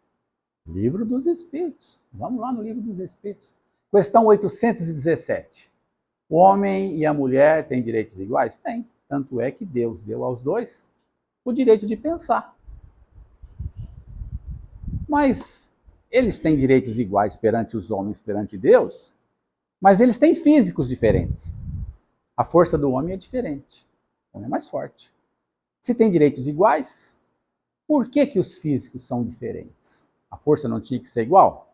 Speaker 2: Livro dos Espíritos. Vamos lá no Livro dos Espíritos. Questão 817. O homem e a mulher têm direitos iguais? Tem. Tanto é que Deus deu aos dois o direito de pensar. Mas eles têm direitos iguais perante os homens, perante Deus, mas eles têm físicos diferentes. A força do homem é diferente. O homem é mais forte. Se tem direitos iguais, por que os físicos são diferentes? A força não tinha que ser igual?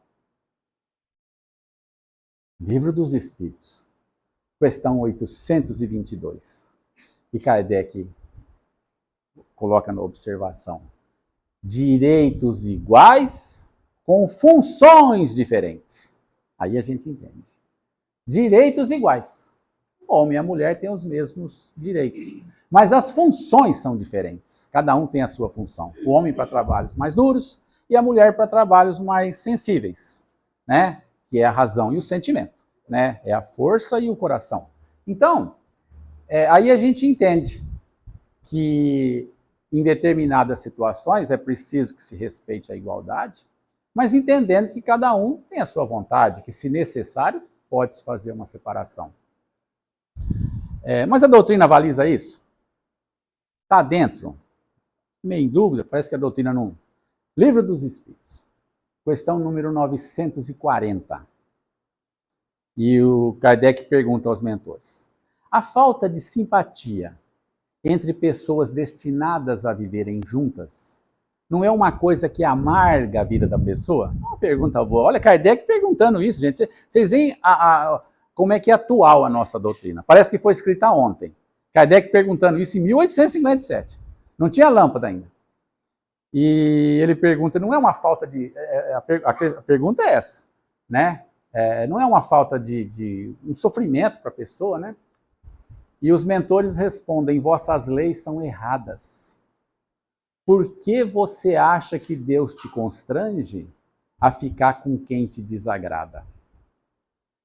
Speaker 2: Livro dos Espíritos, questão 822. E Kardec coloca na observação: direitos iguais com funções diferentes. Aí a gente entende. Direitos iguais. O homem e a mulher têm os mesmos direitos, mas as funções são diferentes. Cada um tem a sua função. O homem para trabalhos mais duros e a mulher para trabalhos mais sensíveis, né? Que é a razão e o sentimento, né? É a força e o coração. Então, aí a gente entende que em determinadas situações é preciso que se respeite a igualdade, mas entendendo que cada um tem a sua vontade, que se necessário pode-se fazer uma separação. Mas a doutrina avaliza isso? Está dentro? Meio em dúvida, parece que a doutrina não... Livro dos Espíritos, questão número 940. E o Kardec pergunta aos mentores: a falta de simpatia entre pessoas destinadas a viverem juntas não é uma coisa que amarga a vida da pessoa? Uma pergunta boa. Olha, Kardec perguntando isso, gente. Vocês veem como é que é atual a nossa doutrina. Parece que foi escrita ontem. Kardec perguntando isso em 1857. Não tinha lâmpada ainda. E ele pergunta, não é uma falta de... A pergunta é essa, né? Não é uma falta de um sofrimento para a pessoa, né? E os mentores respondem, vossas leis são erradas. Por que você acha que Deus te constrange a ficar com quem te desagrada?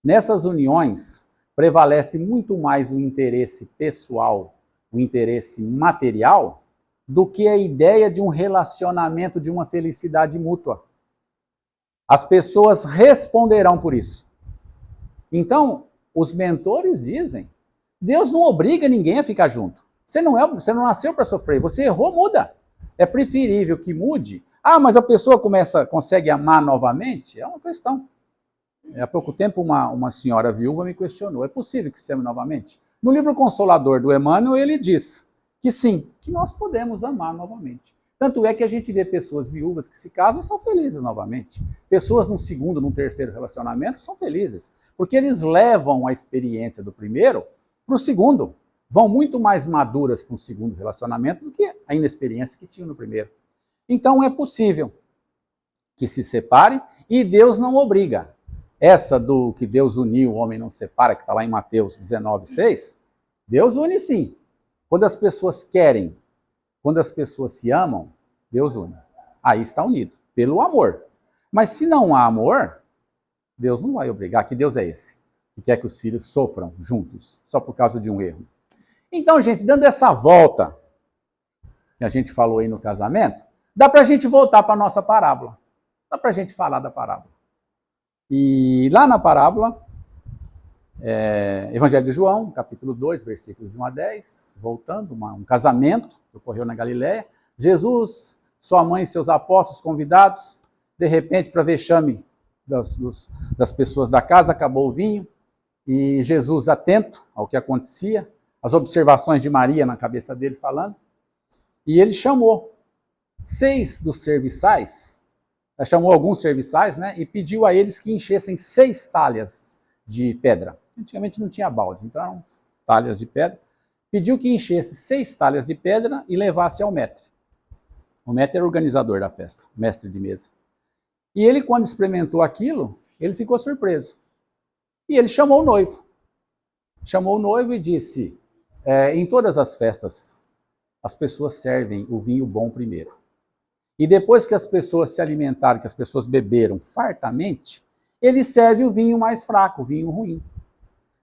Speaker 2: Nessas uniões, prevalece muito mais o interesse pessoal, o interesse material, do que a ideia de um relacionamento, de uma felicidade mútua. As pessoas responderão por isso. Então, os mentores dizem, Deus não obriga ninguém a ficar junto. Você não nasceu para sofrer, você errou, muda. É preferível que mude. Ah, mas a pessoa consegue amar novamente? É uma questão. Há pouco tempo, uma senhora viúva me questionou, é possível que se ame novamente? No livro Consolador do Emmanuel, ele diz que sim, que nós podemos amar novamente. Tanto é que a gente vê pessoas viúvas que se casam e são felizes novamente. Pessoas num segundo, num terceiro relacionamento são felizes, porque eles levam a experiência do primeiro para o segundo. Vão muito mais maduras para um segundo relacionamento do que a inexperiência que tinham no primeiro. Então é possível que se separem e Deus não obriga. Essa do que Deus uniu, o homem não separa, que está lá em Mateus 19:6, Deus une sim. Quando as pessoas querem, quando as pessoas se amam, Deus une. Aí está unido, pelo amor. Mas se não há amor, Deus não vai obrigar. Que Deus é esse? Que quer que os filhos sofram juntos, só por causa de um erro. Então, gente, dando essa volta que a gente falou aí no casamento, dá para a gente voltar para a nossa parábola. Dá para a gente falar da parábola. E lá na parábola, Evangelho de João, capítulo 2, versículos de 1 a 10, voltando, um casamento que ocorreu na Galiléia. Jesus, sua mãe e seus apóstolos convidados, de repente, para vexame das pessoas da casa, acabou o vinho, e Jesus, atento ao que acontecia, as observações de Maria na cabeça dele falando, e ele chamou 6 dos serviçais, chamou alguns serviçais, né, e pediu a eles que enchessem 6 talhas de pedra. Antigamente não tinha balde, então eram talhas de pedra. Pediu que enchesse 6 talhas de pedra e levasse ao maître. O maître era o organizador da festa, mestre de mesa. E ele, quando experimentou aquilo, ele ficou surpreso. E ele chamou o noivo. Chamou o noivo e disse, em todas as festas, as pessoas servem o vinho bom primeiro. E depois que as pessoas se alimentaram, que as pessoas beberam fartamente, ele serve o vinho mais fraco, o vinho ruim.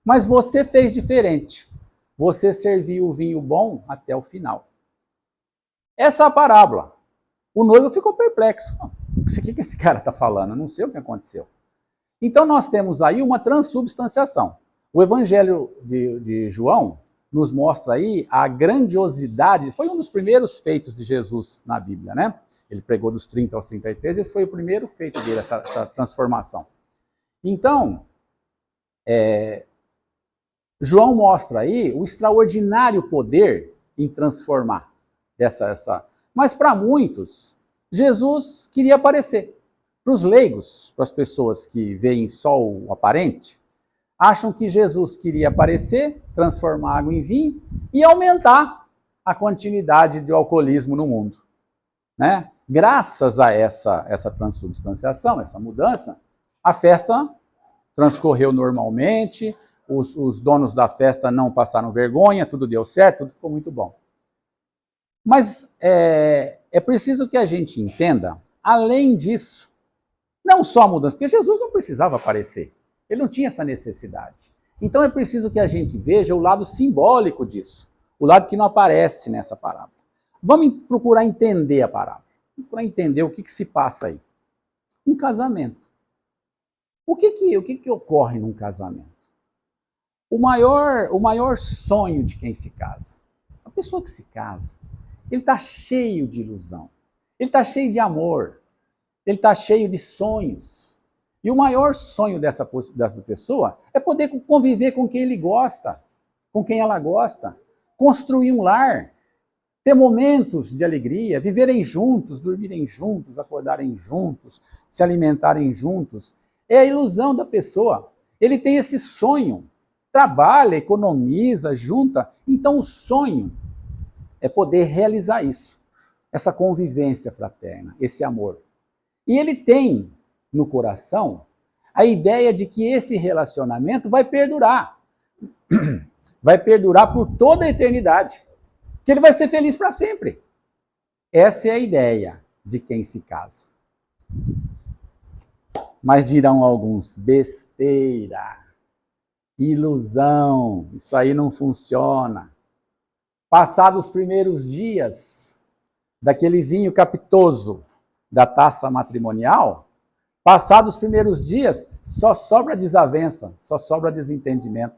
Speaker 2: Mas você fez diferente. Você serviu o vinho bom até o final. Essa é a parábola. O noivo ficou perplexo. O que esse cara está falando? Eu não sei o que aconteceu. Então nós temos aí uma transubstanciação. O Evangelho de João nos mostra aí a grandiosidade. Foi um dos primeiros feitos de Jesus na Bíblia, né? Ele pregou dos 30 aos 33, esse foi o primeiro feito dele, essa transformação. Então, João mostra aí o extraordinário poder em transformar Mas para muitos, Jesus queria aparecer. Para os leigos, para as pessoas que veem só o aparente, acham que Jesus queria aparecer, transformar água em vinho e aumentar a quantidade de alcoolismo no mundo, né? Graças a essa transubstanciação, essa mudança, a festa transcorreu normalmente, os donos da festa não passaram vergonha, tudo deu certo, tudo ficou muito bom. Mas é preciso que a gente entenda, além disso, não só a mudança, porque Jesus não precisava aparecer, ele não tinha essa necessidade. Então é preciso que a gente veja o lado simbólico disso, o lado que não aparece nessa parábola. Vamos procurar entender a parábola, procurar entender o que se passa aí. Um casamento. O que ocorre num casamento? O maior sonho de quem se casa, a pessoa que se casa, ele está cheio de ilusão, ele está cheio de amor, ele está cheio de sonhos. E o maior sonho dessa pessoa é poder conviver com quem ele gosta, com quem ela gosta, construir um lar, ter momentos de alegria, viverem juntos, dormirem juntos, acordarem juntos, se alimentarem juntos. É a ilusão da pessoa. Ele tem esse sonho, trabalha, economiza, junta. Então o sonho é poder realizar isso, essa convivência fraterna, esse amor. E ele tem no coração a ideia de que esse relacionamento vai perdurar. Vai perdurar por toda a eternidade. Que ele vai ser feliz para sempre. Essa é a ideia de quem se casa. Mas dirão alguns, besteira, ilusão, isso aí não funciona. Passados os primeiros dias daquele vinho capitoso da taça matrimonial, passados os primeiros dias, só sobra desavença, só sobra desentendimento.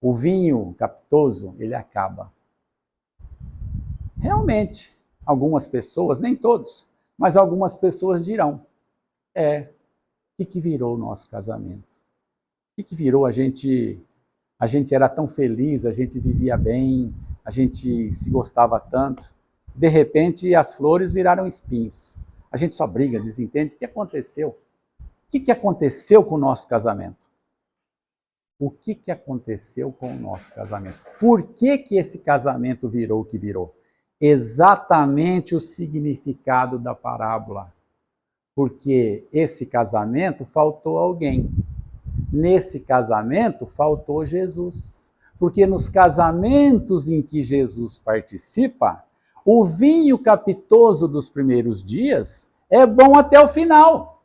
Speaker 2: O vinho capitoso, ele acaba. Realmente, algumas pessoas, nem todos, mas algumas pessoas dirão, o que virou o nosso casamento? O que virou? A gente era tão feliz, a gente vivia bem, a gente se gostava tanto. De repente, as flores viraram espinhos. A gente só briga, desentende. O que aconteceu? O que aconteceu com o nosso casamento? O que aconteceu com o nosso casamento? Por que esse casamento virou o que virou? Exatamente o significado da parábola. Porque esse casamento faltou alguém. Nesse casamento faltou Jesus. Porque nos casamentos em que Jesus participa, o vinho capitoso dos primeiros dias é bom até o final.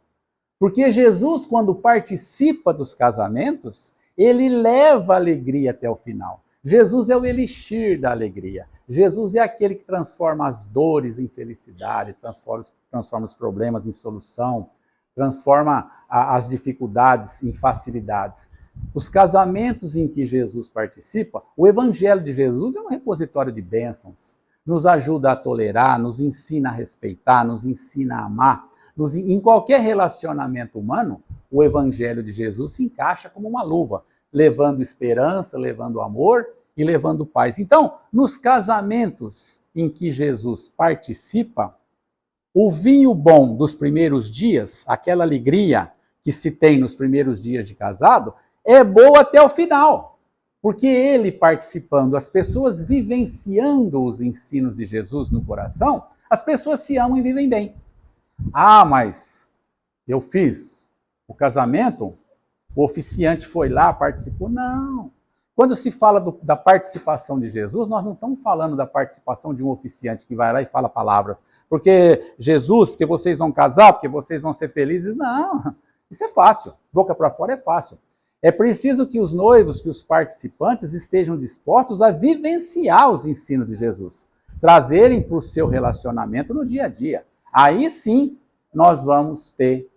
Speaker 2: Porque Jesus, quando participa dos casamentos, ele leva a alegria até o final. Jesus é o elixir da alegria. Jesus é aquele que transforma as dores em felicidade, transforma os problemas em solução, transforma as dificuldades em facilidades. Os casamentos em que Jesus participa, o Evangelho de Jesus é um repositório de bênçãos. Nos ajuda a tolerar, nos ensina a respeitar, nos ensina a amar. Em qualquer relacionamento humano, o Evangelho de Jesus se encaixa como uma luva, levando esperança, levando amor e levando paz. Então, nos casamentos em que Jesus participa, o vinho bom dos primeiros dias, aquela alegria que se tem nos primeiros dias de casado, é boa até o final. Porque ele participando, as pessoas vivenciando os ensinos de Jesus no coração, as pessoas se amam e vivem bem. Ah, mas eu fiz o casamento, o oficiante foi lá, participou. Não. Quando se fala da participação de Jesus, nós não estamos falando da participação de um oficiante que vai lá e fala palavras. Porque Jesus, porque vocês vão casar, porque vocês vão ser felizes. Não, isso é fácil. Boca para fora é fácil. É preciso que os noivos, que os participantes estejam dispostos a vivenciar os ensinos de Jesus. Trazerem para o seu relacionamento no dia a dia. Aí sim, nós vamos ter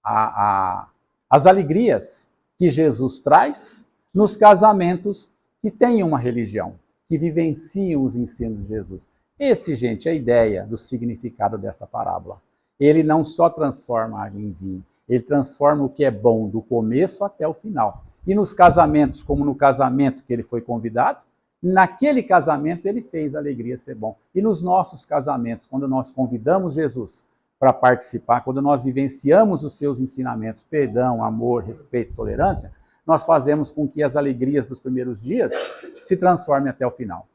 Speaker 2: as alegrias que Jesus traz nos casamentos que têm uma religião, que vivenciam os ensinos de Jesus. Esse, gente, é a ideia do significado dessa parábola. Ele não só transforma água em vinho, ele transforma o que é bom do começo até o final. E nos casamentos, como no casamento que ele foi convidado, naquele casamento ele fez a alegria ser bom. E nos nossos casamentos, quando nós convidamos Jesus para participar, quando nós vivenciamos os seus ensinamentos, perdão, amor, respeito, tolerância, nós fazemos com que as alegrias dos primeiros dias se transformem até o final.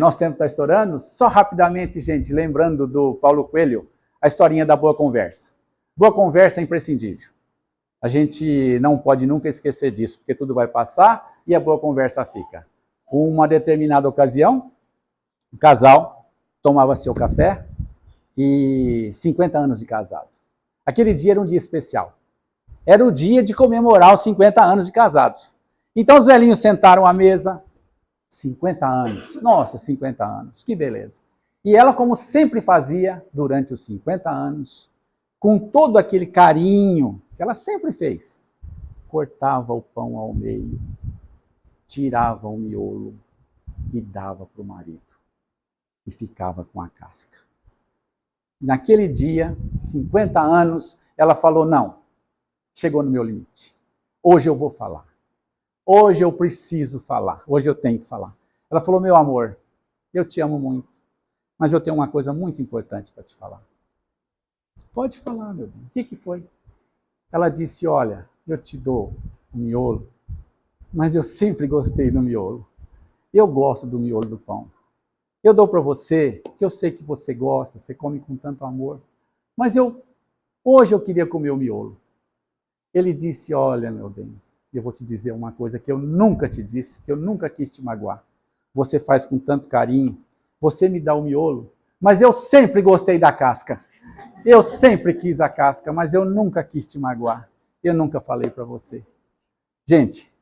Speaker 2: Nosso tempo está estourando. Só rapidamente, gente, lembrando do Paulo Coelho, a historinha da boa conversa. Boa conversa é imprescindível. A gente não pode nunca esquecer disso, porque tudo vai passar e a boa conversa fica. Uma determinada ocasião, o casal tomava seu café e 50 anos de casados. Aquele dia era um dia especial. Era o dia de comemorar os 50 anos de casados. Então os velhinhos sentaram à mesa, 50 anos. Nossa, 50 anos, que beleza. E ela, como sempre fazia durante os 50 anos, com todo aquele carinho que ela sempre fez, cortava o pão ao meio, tirava o miolo e dava para o marido. E ficava com a casca. Naquele dia, 50 anos, ela falou, não, chegou no meu limite. Hoje eu vou falar. Hoje eu preciso falar. Hoje eu tenho que falar. Ela falou, meu amor, eu te amo muito, mas eu tenho uma coisa muito importante para te falar. Pode falar, meu bem. O que foi? Ela disse, olha, eu te dou o miolo, mas eu sempre gostei do miolo. Eu gosto do miolo do pão. Eu dou para você, porque eu sei que você gosta, você come com tanto amor. Mas hoje eu queria comer o miolo. Ele disse, olha, meu bem, eu vou te dizer uma coisa que eu nunca te disse, que eu nunca quis te magoar. Você faz com tanto carinho, você me dá o miolo, mas eu sempre gostei da casca. Eu sempre quis a casca, mas eu nunca quis te magoar. Eu nunca falei para você. Gente,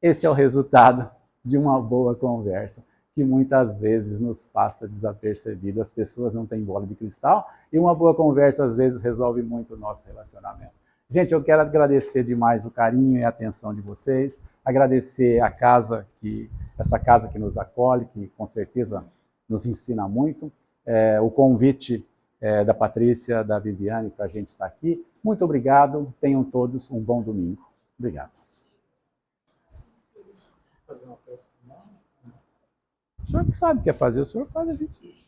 Speaker 2: esse é o resultado de uma boa conversa, que muitas vezes nos passa desapercebido. As pessoas não têm bola de cristal e uma boa conversa às vezes resolve muito o nosso relacionamento. Gente, eu quero agradecer demais o carinho e a atenção de vocês, agradecer a casa, essa casa que nos acolhe, que com certeza nos ensina muito, o convite da Patrícia, da Viviane, para a gente estar aqui. Muito obrigado, tenham todos um bom domingo. Obrigado. O senhor que sabe o que é fazer, o senhor faz, a gente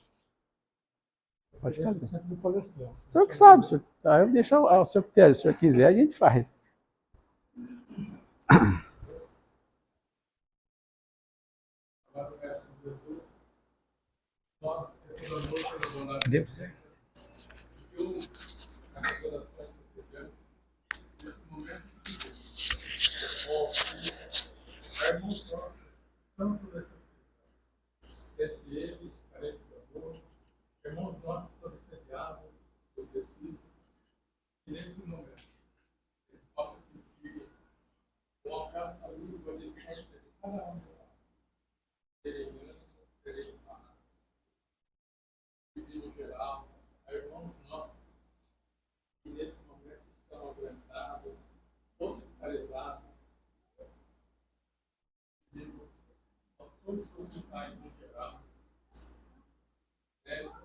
Speaker 2: pode fazer. O senhor que sabe, o senhor, eu vou deixar ao seu critério, se o senhor quiser, a gente faz. Deu certo.
Speaker 1: Irmãos nossos foram incendiados, obedecidos, e nesse momento eles possam sentir o alcance da luz do descanso de cada um de nós. Terem paz, viver no geral, a irmãos nossos que nesse momento estão aguentados, hospitalizados, vivos, a todos os hospitais no geral, médicos,